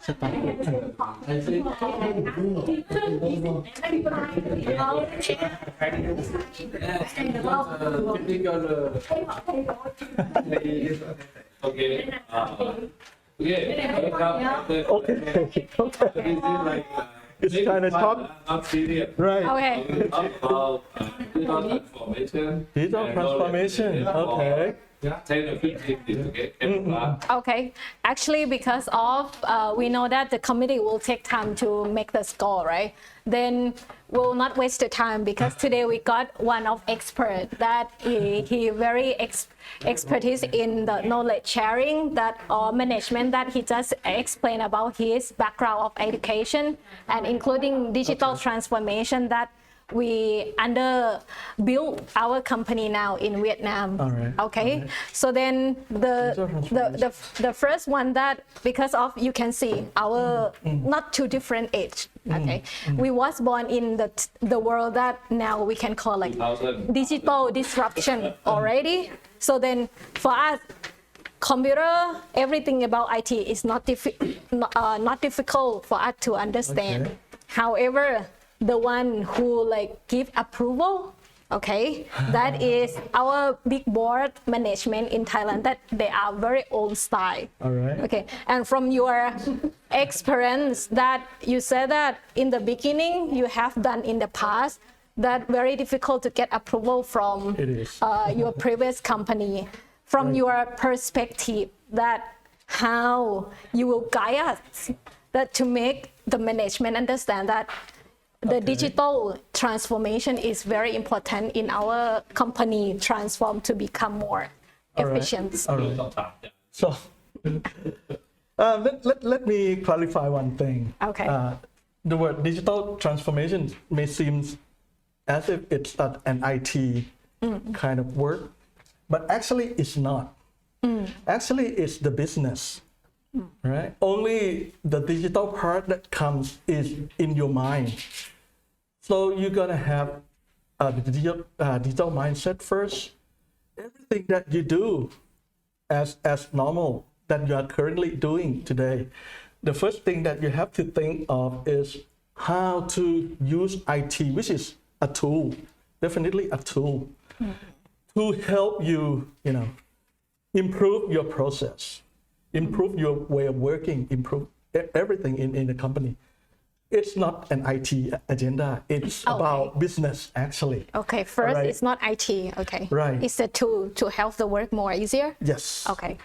Okay. Okay. Okay. Okay. It's kind of talk. Not serious. Right. Okay. About digital transformation. Digital transformation. Okay. Yeah. 10 or 15 to get class. Okay, actually, because of we know that the committee will take time to make the score, right? Then we'll not waste the time because today we got one of expert that he very expertise in the knowledge sharing that or management that he just explained about his background of education and including digital transformation that we build our company now in Vietnam. All right. Okay. All right. So then the first one that because of you can see our not two different age. Okay. We was born in the world that now we can call like 2000. digital disruption already. So then for us, computer, everything about IT is not difficult for us to understand. Okay. However, the one who like give approval, okay, that is our big board management in Thailand that they are very old style. All right. Okay, and from your experience that you said that in the beginning you have done in the past, that very difficult to get approval from It is. your previous company. From Right. your perspective, that how you will guide us that to make the management understand that the Okay. digital transformation is very important in our company transform to become more All right. efficient. All right. So let me clarify one thing. Okay. The word digital transformation may seem as if it's an IT kind of word, but actually it's not. Actually, it's the business, right? Only the digital part that comes is in your mind. So you're gonna have the digital mindset first. Everything that you do as normal that you are currently doing today, the first thing that you have to think of is how to use IT, which is a tool, definitely a tool, to help you, improve your process, improve your way of working, improve everything in the company. It's not an IT agenda. It's Okay. about business, actually. Okay, first Right. it's not IT. Okay, Right. It's a tool to help the work more easier. Yes. Okay.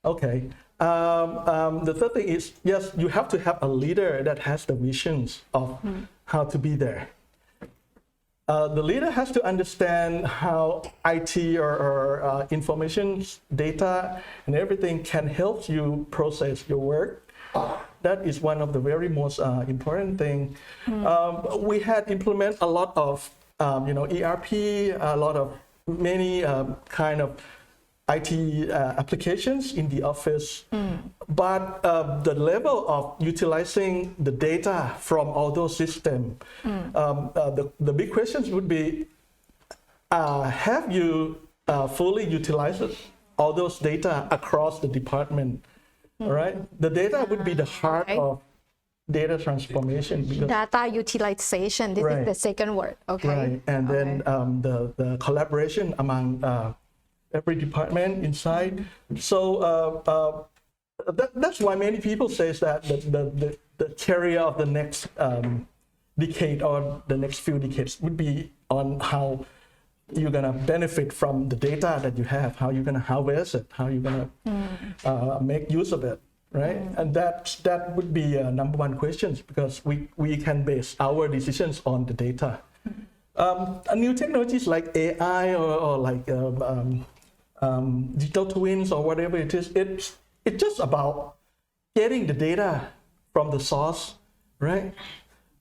Okay. The third thing is, yes, you have to have a leader that has the visions of how to be there. The leader has to understand how IT or information, data, and everything can help you process your work. That is one of the very most important thing. We had implement a lot of, ERP, a lot of many kind of IT applications in the office, but the level of utilizing the data from all those systems, the big questions would be, have you fully utilized all those data across the department? All right, the data would be the heart Okay. of data transformation because Data utilization. This Right. is the second word. Okay. right, and then Okay. the collaboration among every department inside. So that's why many people say that the career of the next decade or the next few decades would be on how you're gonna benefit from the data that you have, how you're gonna harvest it, how you're gonna make use of it, right? And that would be number one questions because we can base our decisions on the data. New technologies like AI or like digital twins or whatever it is, it's just about getting the data from the source, right?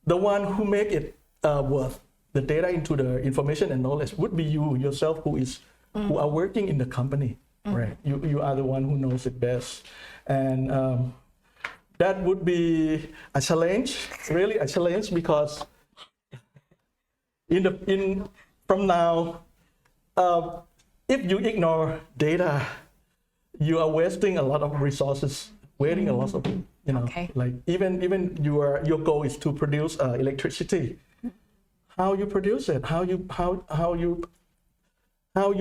The one who make it worth the data into the information and knowledge would be you yourself who are working in the company, right? You are the one who knows it best, and that would be a challenge, really a challenge, because from now, if you ignore data, you are wasting a lot of resources, wasting a lot of You know, Okay. like even your goal is to produce electricity. How you produce it? How you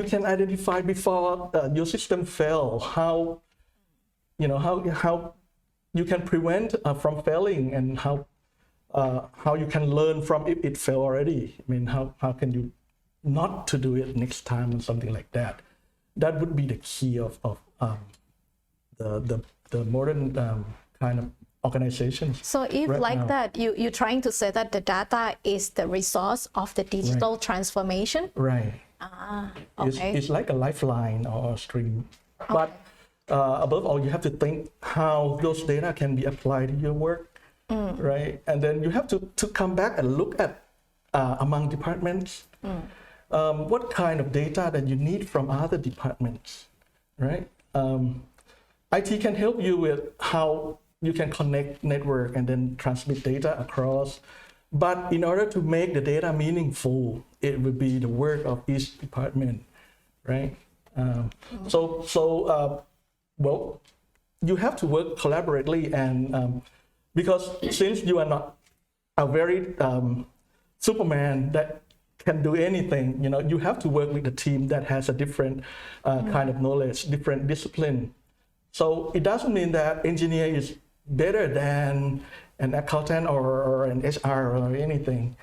can identify before your system fail? How you can prevent from failing, and how you can learn from if it failed already. I mean, how can you not to do it next time or something like that? That would be the key of the modern kind of organizations. So if right like now. that, you're trying to say that the data is the resource of the digital transformation? Right. Okay. It's like a lifeline or a stream. But above all, you have to think how those data can be applied to your work, right? And then you have to come back and look at among departments, what kind of data that you need from other departments, right? IT can help you with how you can connect network and then transmit data across. But in order to make the data meaningful, it will be the work of each department, right? Well, you have to work collaboratively, and because since you are not a very Superman that can do anything, you know, you have to work with a team that has a different kind of knowledge, different discipline. So it doesn't mean that engineer is better than an accountant or an HR or anything.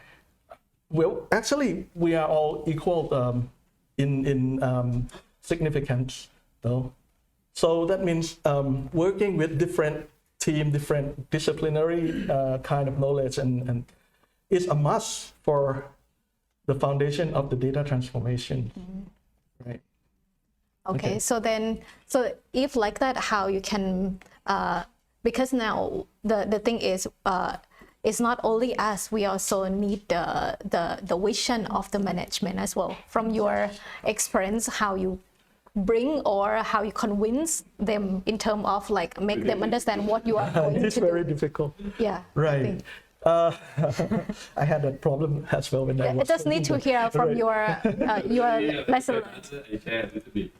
Well, actually, we are all equal in significance, though. So that means working with different team, different disciplinary kind of knowledge, and is a must for the foundation of the data transformation, right? Okay, so if like that, how you can, because now the thing is, it's not only us, we also need the vision of the management as well. From your experience, how you bring or how you convince them in terms of like make them understand what you are going It's to very do. difficult. Yeah. I Right. think. I had that problem as well when I I was. just need to hear from Right. your lesson. I share a little bit.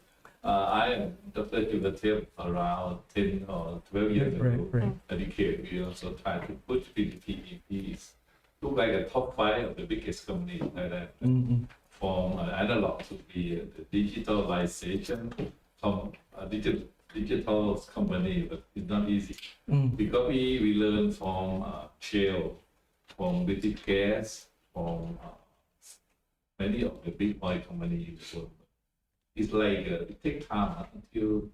I am Dr. Juvatil around 10 or 12 years ago. Right. Educate, we also try to push PTPs to like a top 5 of the biggest companies in Thailand. From analog to be the digitalization digital company, but it's not easy. Because we learn from Shell, from British Gas, from many of the big oil companies in the world. It's like it takes time until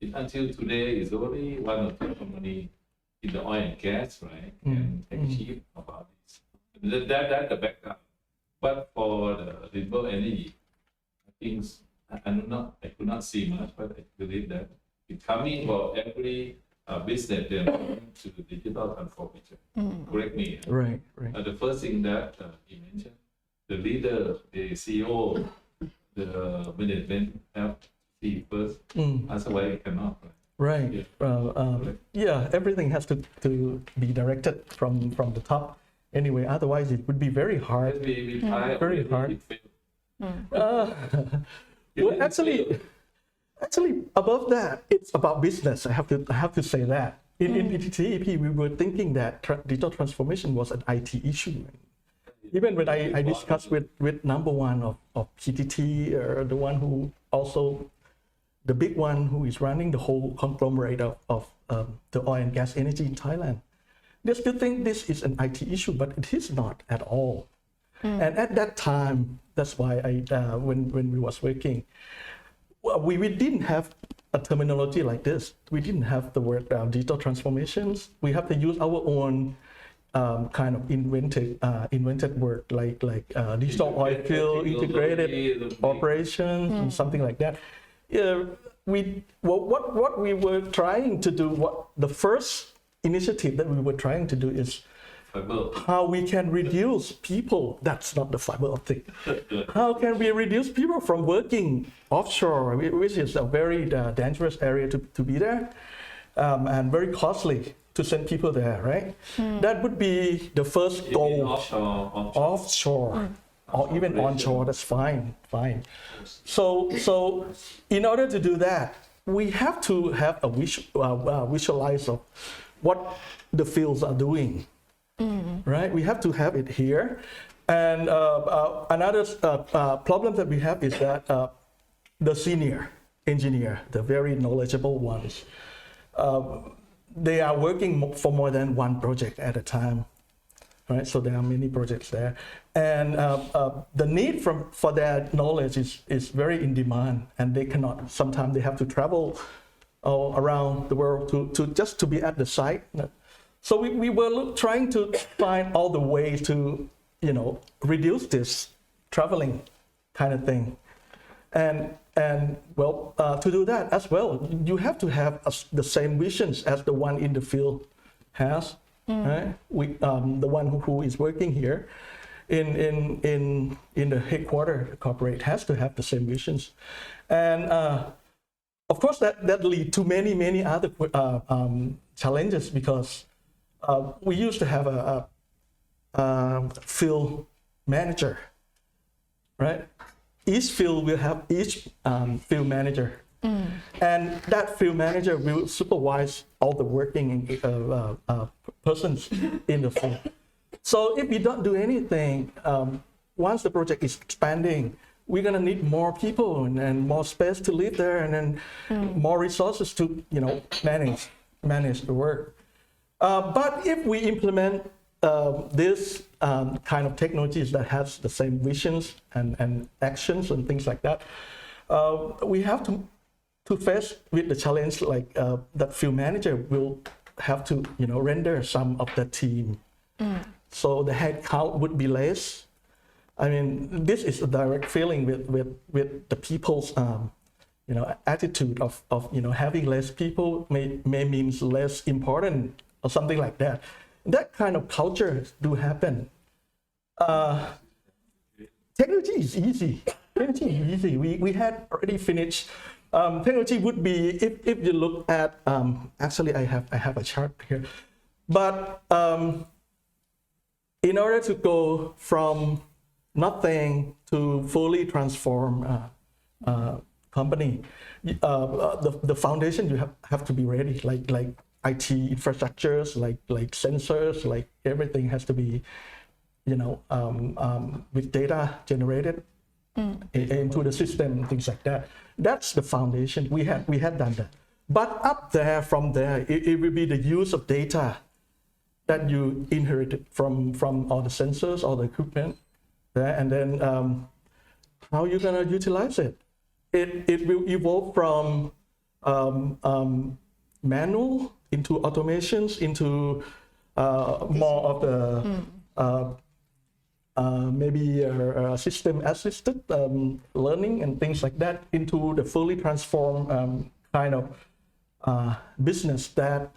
today. It's only one or two companies in the oil and gas, right? Can achieve about this. That's the background. But for the renewable energy, I think I could not see much, but I believe that it's coming for every business to digital transformation. Correct me. Right. The first thing that he mentioned, the leader, the CEO, the management have to see first. Otherwise, it cannot. Right. Yeah, everything has to be directed from the top. Anyway, otherwise it would be very hard. We try Very hard. It failed. Well, actually, above that, it's about business. I have to say that. In PTTEP, we were thinking that digital transformation was an IT issue. Even when I discussed with number one of PTT, or the one who also, the big one who is running the whole conglomerate of the oil and gas energy in Thailand, they still think this is an IT issue, but it is not at all. And at that time, that's why when we was working, we didn't have a terminology like this. We didn't have the word digital transformations. We have to use our own kind of invented word like digital oil field integrated operations, and something like that. What we were trying to do, the first initiative that we were trying to do is how we can reduce people. That's not the fiber optic. How can we reduce people from working offshore, which is a very dangerous area to be there, and very costly to send people there, right? That would be the first goal. Offshore. Or even onshore, that's fine. So in order to do that, we have to have a visualize of what the fields are doing, right? We have to have it here. And another problem that we have is that the senior engineer, the very knowledgeable ones, they are working for more than one project at a time, right? So there are many projects there, and the need for their knowledge is very in demand, and they cannot. Sometimes they have to travel around the world to just to be at the site. So we were trying to find all the ways to, you know, reduce this traveling kind of thing, and well, to do that as well, you have to have the same visions as the one in the field has, right? The one who is working here in the headquarters, the corporate has to have the same visions, and of course that lead to many other challenges, because we used to have a field manager, right? Each field will have each field manager, and that field manager will supervise all the working persons in the field. So if we don't do anything, once the project is expanding, we're gonna need more people and more space to live there, and then more resources to, you know, manage the work. But if we implement this kind of technologies that has the same visions and actions and things like that, we have to face with the challenge like that field manager will have to, you know, render some of the team. So the head count would be less. I mean, this is a direct feeling with the people's you know, attitude of you know, having less people may means less important or something like that. That kind of culture do happen. Technology is easy. Technology is easy. We had already finished. Technology would be, if you look at, actually I have a chart here, but in order to go from nothing to fully transform company, the foundation you have to be ready, like IT infrastructures, like sensors, like everything has to be, you know, with data generated into the system, things like that. That's the foundation. We had done that. But up there, from there, it will be the use of data that you inherited from all the sensors, all the equipment, and then how you're gonna utilize it. It will evolve from manual into automations, into more of the maybe system assisted learning and things like that, into the fully transformed kind of business that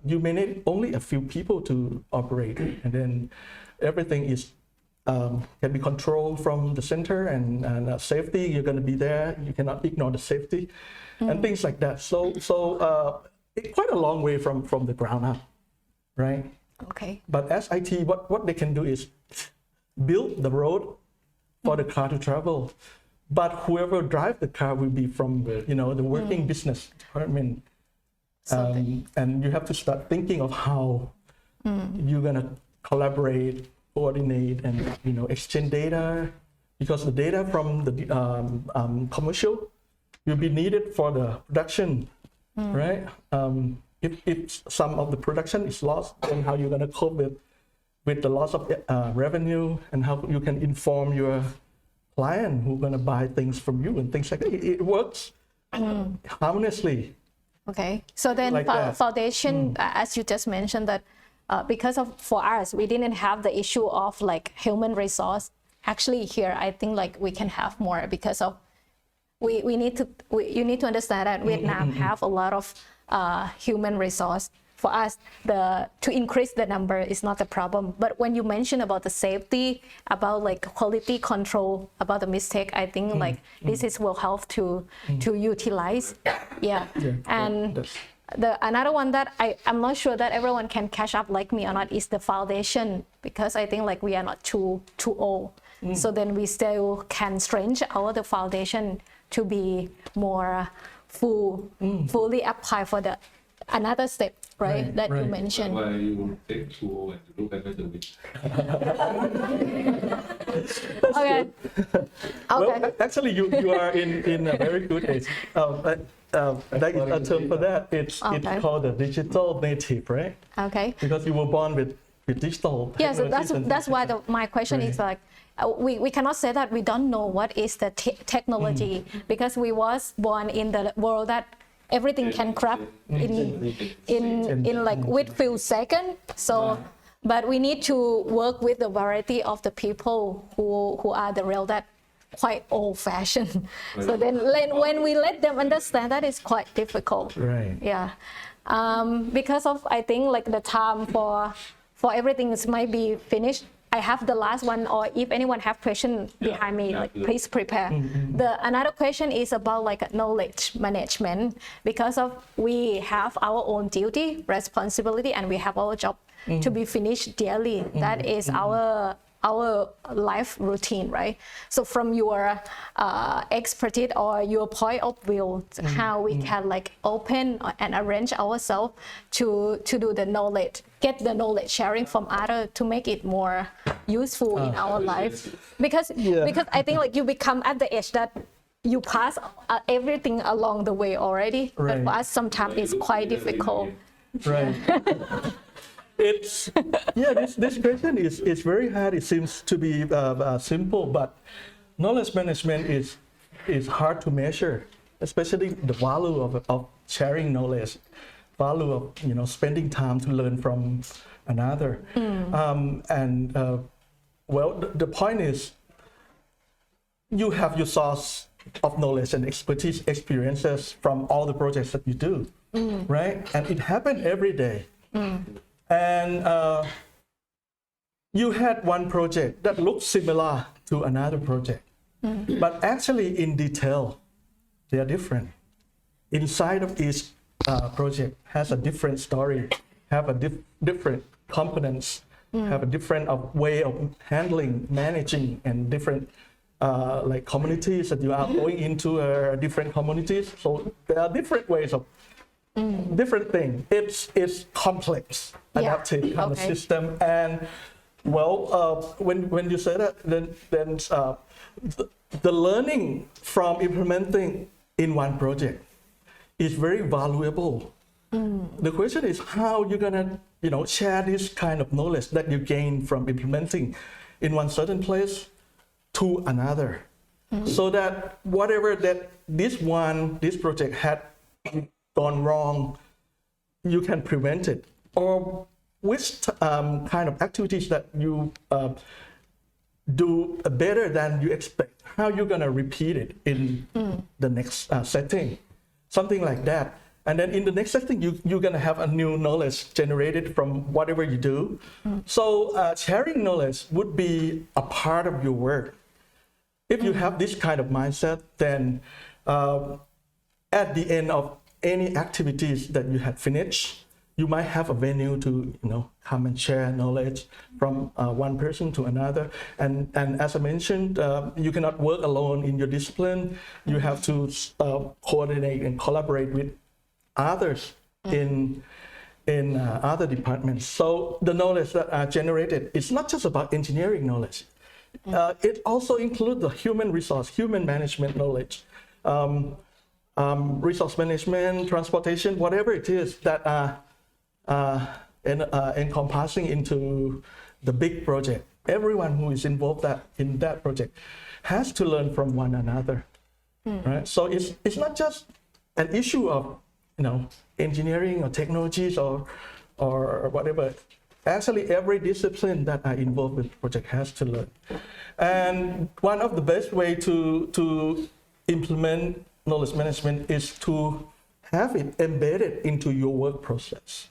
you may need only a few people to operate, and then everything is can be controlled from the center, and safety, you're going to be there, you cannot ignore the safety, and things like that. So it's quite a long way from the ground up, right? Okay. But as IT, what they can do is build the road for the car to travel, but whoever drives the car will be from, you know, the working business department. And you have to start thinking of how you're gonna collaborate, coordinate, and, you know, exchange data, because the data from the commercial will be needed for the production, right? If some of the production is lost, then how you're gonna cope with the loss of revenue, and how you can inform your client who's gonna buy things from you and things like that. It works harmoniously. Okay, so then Like foundation, as you just mentioned, that because of, for us, we didn't have the issue of like human resource. Actually here, I think like we can have more, because of, you need to understand that Vietnam have a lot of human resource. For us, to increase the number is not a problem. But when you mention about the safety, about like quality control, about the mistake, I think like this is will help to utilize. Yeah. And another one that I'm not sure that everyone can catch up like me or not is the foundation, because I think like we are not too old. So then we still can strengthen the foundation to be more fully apply for the another step, right? Right, That you right. mentioned. Why you take 2 and look at the week? Okay. Okay. Well, actually, you are in a very good age. That is a term for that. It's called the digital native, right? Okay. Because you were born with digital. Yes, technologies and that's why my question is like, we cannot say that we don't know what is the technology because we was born in the world that everything can grab in like with few seconds. So, but we need to work with the variety of the people who are the real that quite old-fashioned. So then when we let them understand, that is quite difficult. Right. Yeah. Because of I think like the time for everything might be finished. I have the last one, or if anyone have question behind me, like please prepare. The another question is about like knowledge management, because of we have our own duty, responsibility, and we have our job to be finished daily. That is our life routine, right? So from your expertise or your point of view, how we can like open and arrange ourselves to do the knowledge, get the knowledge sharing from others to make it more useful in our life. Because I think like you become at the age that you pass everything along the way already. But for us, sometimes it's quite difficult. Right. It's this question is very hard. It seems to be simple, but knowledge management is hard to measure, especially the value of sharing knowledge, value of spending time to learn from another. Well, the point is, you have your source of knowledge and expertise, experiences from all the projects that you do, right? And it happens every day. And you had one project that looks similar to another project, but actually in detail, they are different. Inside of each project has a different story, have a different components, have a different way of handling, managing, and different like communities that you are going into different communities. So there are different ways of different thing. It's complex, adaptive kind of system. And well, when you say that, then the learning from implementing in one project is very valuable. The question is how you're gonna share this kind of knowledge that you gain from implementing in one certain place to another, so that whatever that this project had gone wrong, you can prevent it, or which kind of activities that you do better than you expect, how you're going to repeat it in the next setting, something like that. And then in the next setting, you're going to have a new knowledge generated from whatever you do. So sharing knowledge would be a part of your work. If you have this kind of mindset, then at the end of any activities that you had finished, you might have a venue to come and share knowledge from one person to another. And as I mentioned, you cannot work alone in your discipline. You have to coordinate and collaborate with others in other departments. So the knowledge that are generated, it's not just about engineering knowledge. It also includes the human resource, human management knowledge. Resource management, transportation, whatever it is that are encompassing into the big project. Everyone who is involved in that project has to learn from one another, right? So it's not just an issue of engineering or technologies or whatever. Actually, every discipline that are involved with the project has to learn. And one of the best way to implement knowledge management is to have it embedded into your work process.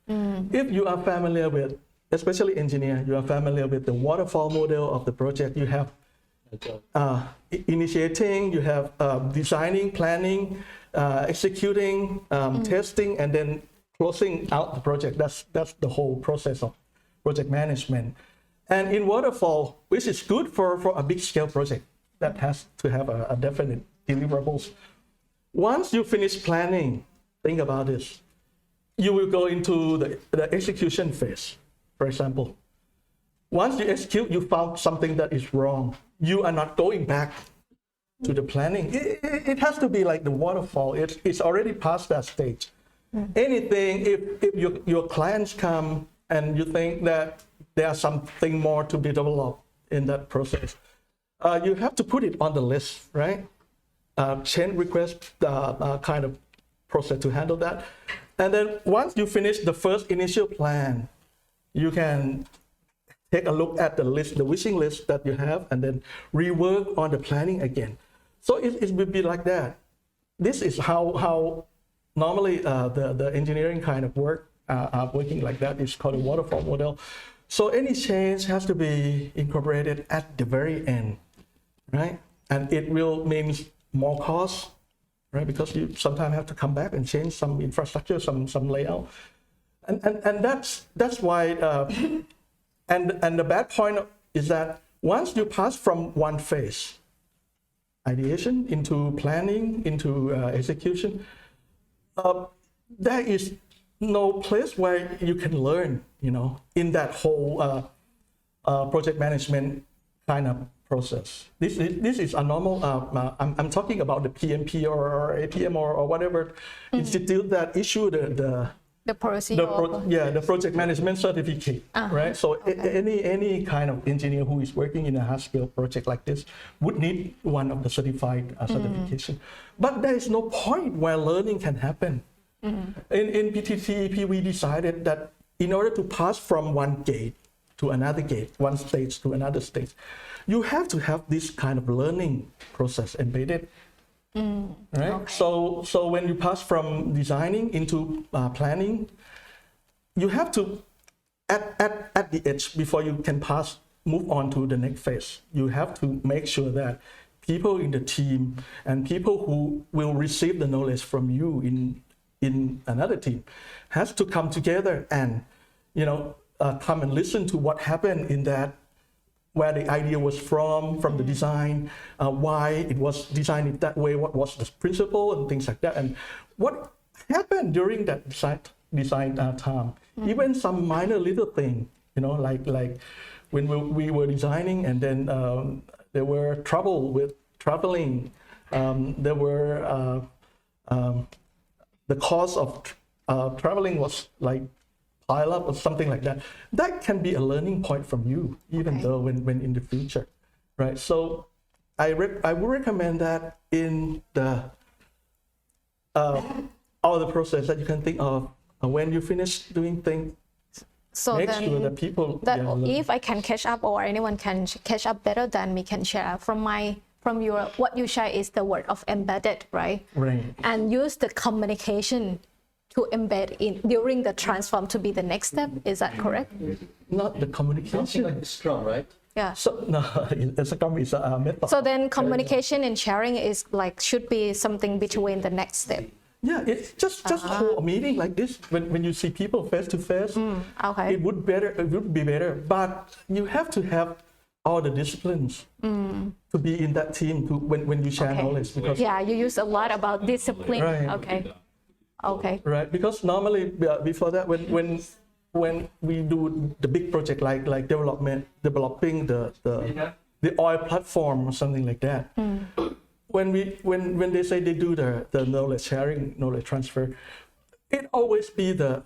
If you are familiar with, especially engineer, you are familiar with the waterfall model of the project. You have initiating, you have designing, planning, executing, testing, and then closing out the project. That's the whole process of project management. And in waterfall, which is good for a big scale project that has to have a definite deliverables, Once you finish planning, think about this. You will go into the execution phase, for example. Once you execute, you found something that is wrong. You are not going back to the planning. It has to be like the waterfall. It's already past that stage. Anything, if your clients come and you think that there's something more to be developed in that process, you have to put it on the list, right? Change request kind of process to handle that. And then once you finish the first initial plan, you can take a look at the list, the wishing list that you have, and then rework on the planning again. So it will be like that. This is how normally the engineering kind of work, working like that is called a waterfall model. So any change has to be incorporated at the very end, right? And it will mean more cost, right? Because you sometimes have to come back and change some infrastructure, some layout, and that's why. And the bad point is that once you pass from one phase, ideation into planning into execution, there is no place where you can learn, in that whole project management kind of process. This is a normal. I'm talking about the PMP or APM or whatever institute that issue the project management certificate, right? So any kind of engineer who is working in a high-scale project like this would need one of the certified certification. But there is no point where learning can happen. In PTTEP, we decided that in order to pass from one gate to another gate, one stage to another stage, you have to have this kind of learning process embedded. Right. Okay. So when you pass from designing into planning, you have to at the edge before you can move on to the next phase. You have to make sure that people in the team and people who will receive the knowledge from you in another team has to come together and come and listen to what happened in that, where the idea was from the design, why it was designed that way, what was the principle and things like that, and what happened during that design time. Even some minor little thing, like when we were designing and then there were trouble with traveling, there were the cost of traveling was like pile up or something like that. That can be a learning point from you, even though when in the future, right? So I would recommend that in the all the process that you can think of when you finish doing things. So make then sure that people if I can catch up or anyone can catch up better than me can share from your what you share is the word of embedded, right? Right. And use the communication to embed in during the transform to be the next step. Is that correct? Not the communication. Something like Scrum, right? Yeah. So no, Scrum is a method. So then communication and sharing is should be something between the next step. Yeah, it's just hold a meeting like this when you see people face to face. Okay. It would be better, but you have to have all the disciplines to be in that team when you share knowledge, because you use a lot about discipline. Right. Okay. Right, because normally before that, when we do the big project like developing the oil platform or something like that, when they say they do the knowledge sharing, knowledge transfer, it always be the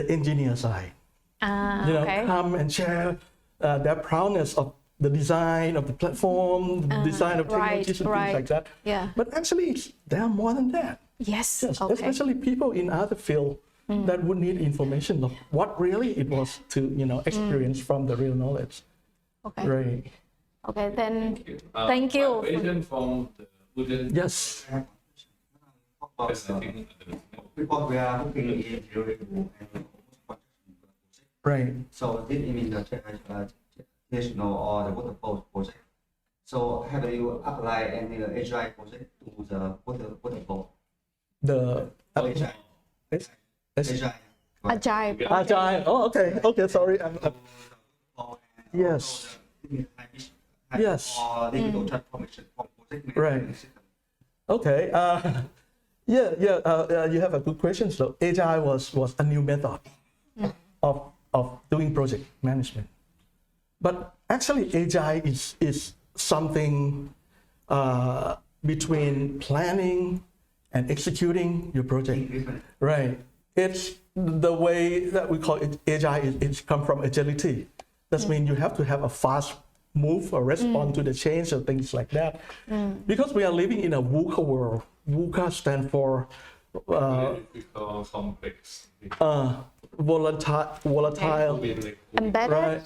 engineer side. Come and share their proudness of the design of the platform, the design of technologies and things like that. Yeah. But actually, there are more than that. Yes. Especially people in other field that would need information of what really it was to experience from the real knowledge. Okay. Right. Okay. Then thank you. Question from the student. Yes. Because we are looking in theory and Right. so this means the traditional or the waterfall project. So have you applied any agile project to the waterfall? The Agile. Agile. Oh, okay. Okay. Sorry. Yes. Yes. Or digital transformation from project Right. management system. Okay. You have a good question. So Agile was a new method of doing project management. But actually, Agile is something between planning and executing your project. Right. It's the way that we call it Agile. It's come from agility. That means you have to have a fast move or respond to the change or things like that. Because we are living in a VUCA world. VUCA stands for complex. volatile. Embedded? Right.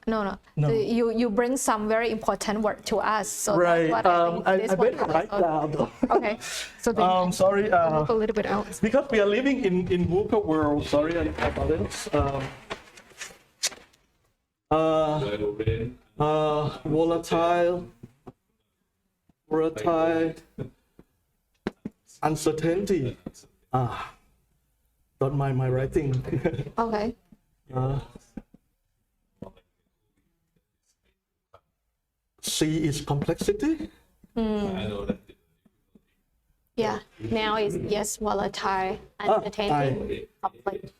No. No. So you bring some very important word to us. So Right. that's what I think I this one better is write about. down though. Okay. So then Sorry. move a little bit out. Because we are living in VUCA world. Sorry about this. Volatile, uncertainty. Don't mind my writing. Okay. C is complexity. I know that. Yeah. Now it's yes, volatile, uncertainty, complex.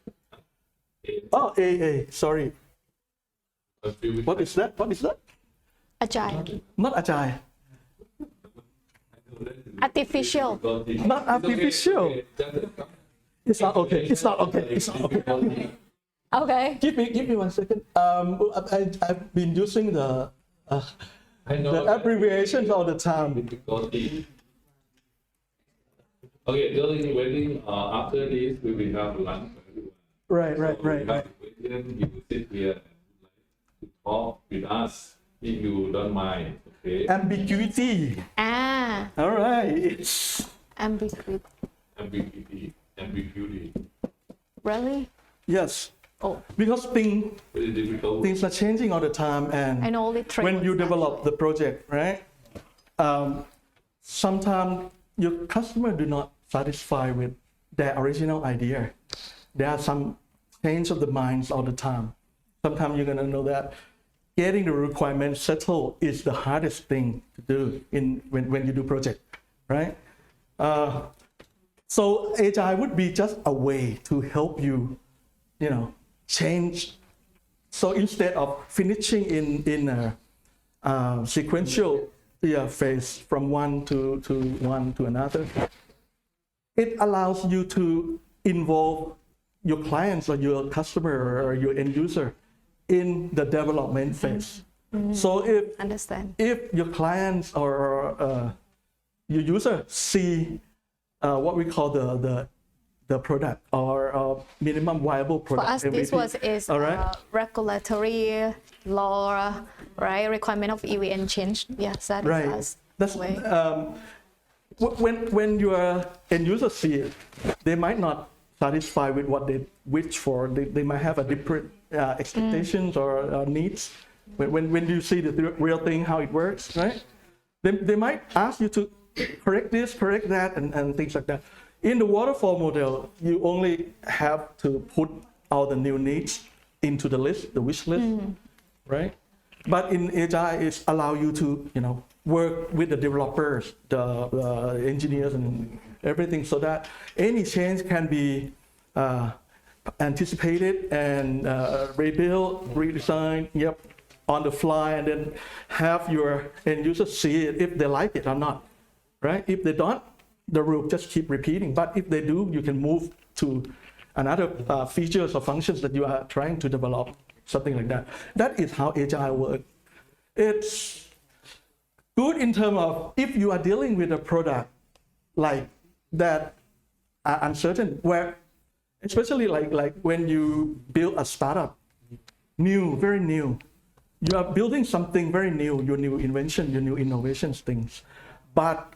Oh, A. Sorry. What is that? Agile. Not agile. Artificial. Not artificial. It's not okay. It's not okay. Okay. Give me 1 second. I've been using the I know abbreviations all the time. difficulty. Okay, during wedding, after this, we will have lunch for everyone. Right. You will sit here and like to talk with us if you don't mind. Okay. Ambiguity. All right. It's Ambiguity. Ambiguity. Really? yes, Oh, because Very difficult. things are changing all the time, I and know only three when you words, develop actually. the project, right? Sometimes your customer do not satisfy with their original idea. There are some change of the minds all the time. Sometimes you're gonna know that getting the requirements settled is the hardest thing to do when you do project, right? So Agile would be just a way to help you, change. So instead of finishing in a sequential phase from one to another, it allows you to involve your clients or your customer or your end user in the development phase. So Understand. if your clients or your user see what we call the product or minimum viable For product, us, this MVP. is all right. regulatory law, right? Requirement of EVN change. Yes, that is Right. us. That's way. when your end user see it, they might not satisfy with what they wish for. They might have a different expectations or needs. When you see the real thing, how it works, right? They might ask you to correct this, correct that, and things like that. In the waterfall model, you only have to put all the new needs into the list, the wish list, right? But in Agile, it's allow you to, work with the developers, the engineers, and everything, so that any change can be anticipated and rebuilt, redesigned, on the fly, and then have your end users see it if they like it or not, right? If they don't, the loop just keep repeating. But if they do, you can move to another features or functions that you are trying to develop, something like that. That is how Agile works. It's good in terms of if you are dealing with a product like that are uncertain, where especially like when you build a startup, new, very new, you are building something very new, your new invention, your new innovations things, but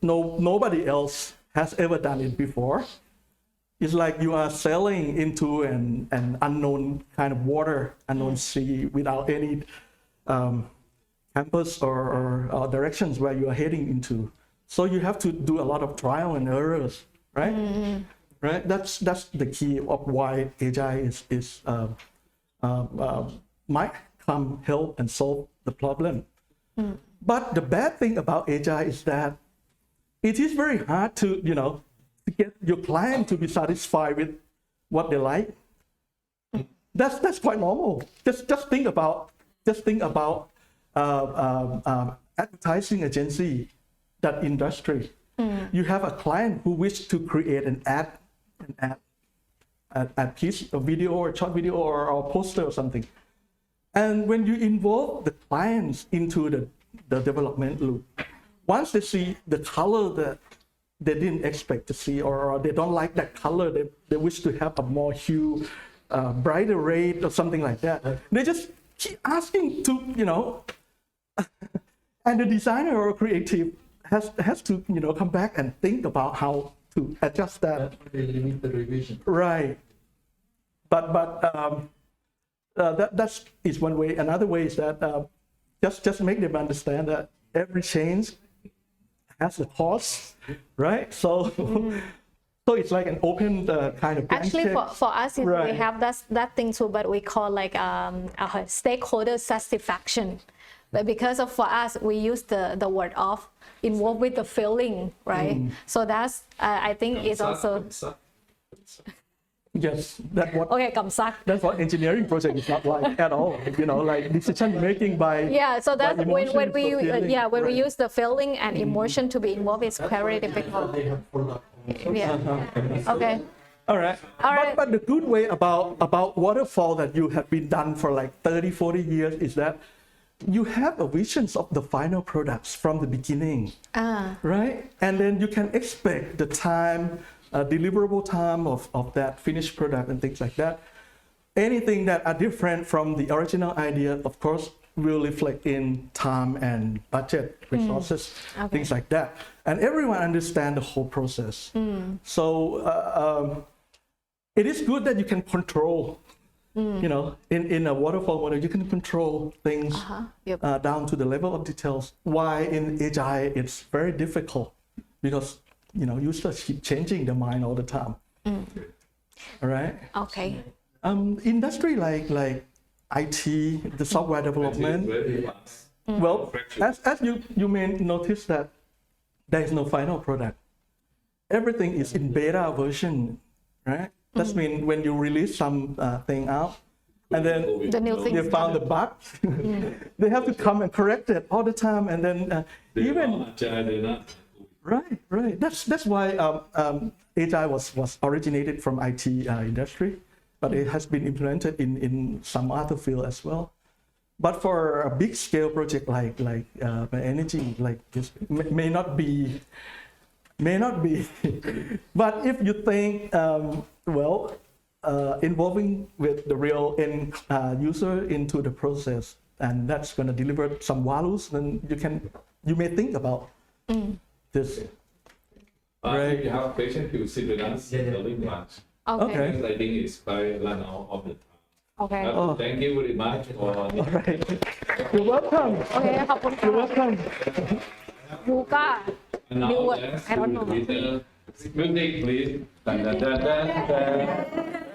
nobody else has ever done it before. It's like you are sailing into an unknown kind of water, unknown sea, without any campus or directions where you are heading into. So you have to do a lot of trial and errors, right? Right. That's the key of why Agile is might come help and solve the problem. But the bad thing about Agile is that it is very hard to to get your client to be satisfied with what they like. That's quite normal. Just think about advertising agency, that industry. You have a client who wish to create an ad piece, a video or a short video or a poster or something. And when you involve the clients into the development loop, once they see the color that they didn't expect to see, or they don't like that color, they wish to have a more hue, brighter red or something like that. They just keep asking to, and the designer or creative has to, come back and think about how to adjust that. That's why they limit the revision. Right. But that is one way. Another way is that just make them understand that every change has a cost, right? So so it's like an open kind of blank Actually, check. for us, we Right. have that thing too, but we call like our stakeholder satisfaction. But because of for us, we use the word of involved with the feeling, right? So that's I think is also Yes, that's what okay. Cảm giác. that's what engineering project is not like at all. Like decision making by Yeah, so that's when emotions we or feeling. when we Right. use the feeling and emotion to be involved, it's very difficult. They have follow-up. Yeah. Okay. All right. All right. But the good way about waterfall that you have been done for like 30, 40 years is that you have a visions of the final products from the beginning, right? And then you can expect the time, deliverable time of that finished product and things like that. Anything that are different from the original idea, of course, will reflect in time and budget, resources, things like that. And everyone understand the whole process. So it is good that you can control, in a waterfall model, you can control things Yep. down to the level of details. Why in Agile it's very difficult because users keep changing their mind all the time. All right. Okay. Industry like IT, the software development. Very fast. Well, as you may notice that there is no final product. Everything is in beta version, right? That means when you release some thing out, and then The new they things found the bug, they have to come and correct it all the time, and then even They're not. right. That's why Agile was originated from IT industry, but it has been implemented in some other field as well. But for a big scale project like energy, like this, may not be. But if you think, involving with the real end user into the process, and that's going to deliver some values, then you may think about this. Right. If you have patience, you sit with us in the link lunch. Okay. Because I think it's quite run out of the time. Okay. Thank you very much for All right. You're welcome. โอเคขอบคุณ You're ค่ะ welcome. ยูก้า And now New word. let's I don't do know. with the music, please. Dun, dun, dun, dun, dun.